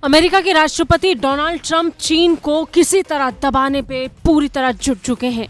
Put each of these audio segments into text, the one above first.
America के राष्ट्रपति Donald Trump चीन को किसी तरह दबाने पे पूरी तरह जुट चुके हैं।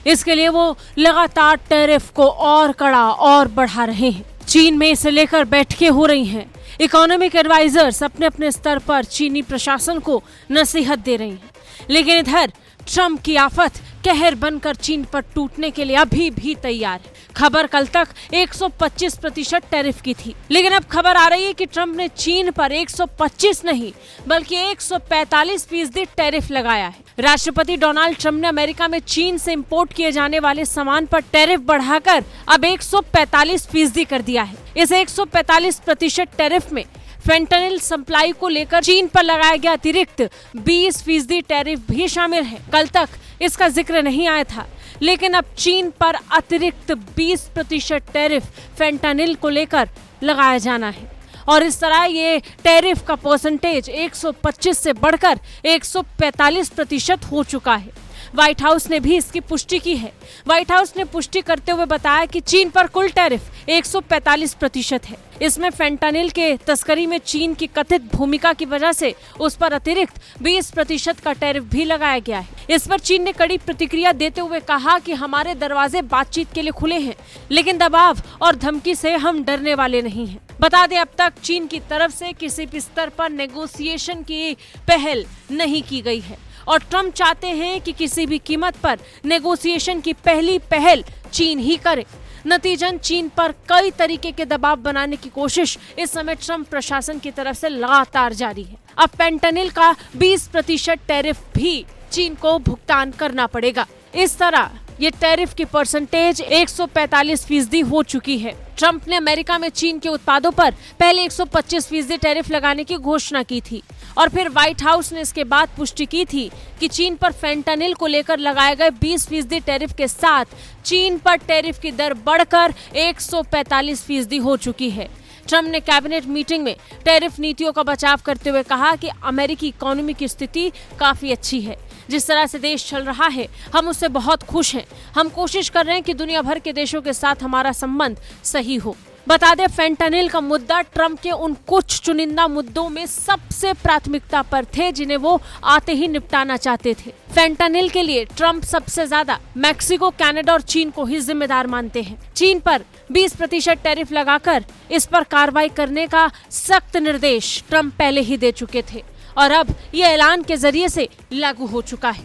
इसके लिए वो लगातार टैरिफ को और कड़ा और बढ़ा रहे हैं। चीन में इसे लेकर बैठकें हो रही हैं। इकोनॉमिक एडवाइजर्स अपने अपने स्तर पर चीनी प्रशासन को नसीहत दे रही हैं। लेकिन इधर ट्रंप की आफत कहर बनकर चीन पर टूटने के लिए अभी भी तैयार है। खबर कल तक 125% टैरिफ की थी, लेकिन अब खबर आ रही है कि ट्रंप ने चीन पर 125 नहीं बल्कि 145% टैरिफ लगाया है। राष्ट्रपति डोनाल्ड ट्रंप ने अमेरिका में चीन से इंपोर्ट किए जाने वाले सामान पर टैरिफ बढ़ाकर अब 145% कर दिया है। इस 145% टैरिफ में फेंटानिल सप्लाई को लेकर चीन पर लगाया गया अतिरिक्त 20% टैरिफ भी शामिल है। कल तक इसका जिक्र नहीं आया था, लेकिन अब चीन पर अतिरिक्त 20% टैरिफ फेंटानिल को लेकर लगाया जाना है और इस तरह ये टैरिफ का परसेंटेज 125 से बढ़कर 145% हो चुका है। व्हाइट हाउस ने भी इसकी पुष्टि की है। व्हाइट हाउस ने पुष्टि करते हुए बताया कि चीन पर कुल टैरिफ 145% है। इसमें फेंटानिल के तस्करी में चीन की कथित भूमिका की वजह से उस पर अतिरिक्त 20% का टैरिफ भी लगाया गया है। इस पर चीन ने कड़ी प्रतिक्रिया देते हुए कहा कि हमारे दरवाजे बातचीत के लिए खुले हैं, लेकिन दबाव और धमकी से हम डरने वाले नहीं हैं। बता दें, अब तक चीन की तरफ से किसी भी स्तर पर नेगोशिएशन की पहल नहीं की गई है और ट्रंप चाहते हैं कि किसी भी कीमत पर नेगोशिएशन की पहली पहल चीन ही करे। नतीजन चीन पर कई तरीके के दबाव बनाने की कोशिश इस समय ट्रंप प्रशासन की तरफ से लगातार जारी है। अब फेंटानिल का 20% टैरिफ भी चीन को भुगतान करना पड़ेगा। इस तरह ये टैरिफ की परसेंटेज 145% हो चुकी है। ट्रंप ने अमेरिका में चीन के उत्पादों पर पहले 125% टैरिफ लगाने की घोषणा की थी और फिर व्हाइट हाउस ने इसके बाद पुष्टि की थी कि चीन पर फेंटानिल को लेकर लगाए गए 20% टैरिफ के साथ चीन पर टैरिफ की दर बढ़कर 145% हो चुकी है। ट्रंप ने कैबिनेट मीटिंग में टैरिफ नीतियों का बचाव करते हुए कहा कि अमेरिकी इकोनॉमी की स्थिति काफी अच्छी है। जिस तरह से देश चल रहा है, हम उससे बहुत खुश हैं। हम कोशिश कर रहे हैं कि दुनिया भर के देशों के साथ हमारा संबंध सही हो। बता दें, फेंटानिल का मुद्दा ट्रंप के उन कुछ चुनिंदा मुद्दों में सबसे प्राथमिकता पर थे जिन्हें वो आते ही निपटाना चाहते थे। फेंटानिल के लिए ट्रंप सबसे ज्यादा मैक्सिको, कनाडा और चीन को ही जिम्मेदार मानते हैं। चीन पर 20% टैरिफ लगाकर इस पर कार्रवाई करने का सख्त निर्देश ट्रंप पहले ही दे चुके थे और अब ये ऐलान के जरिए से लागू हो चुका है।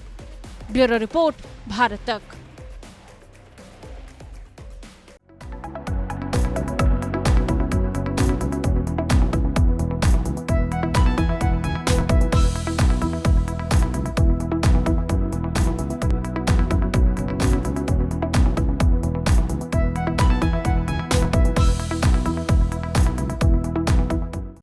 ब्यूरो रिपोर्ट, भारत तक।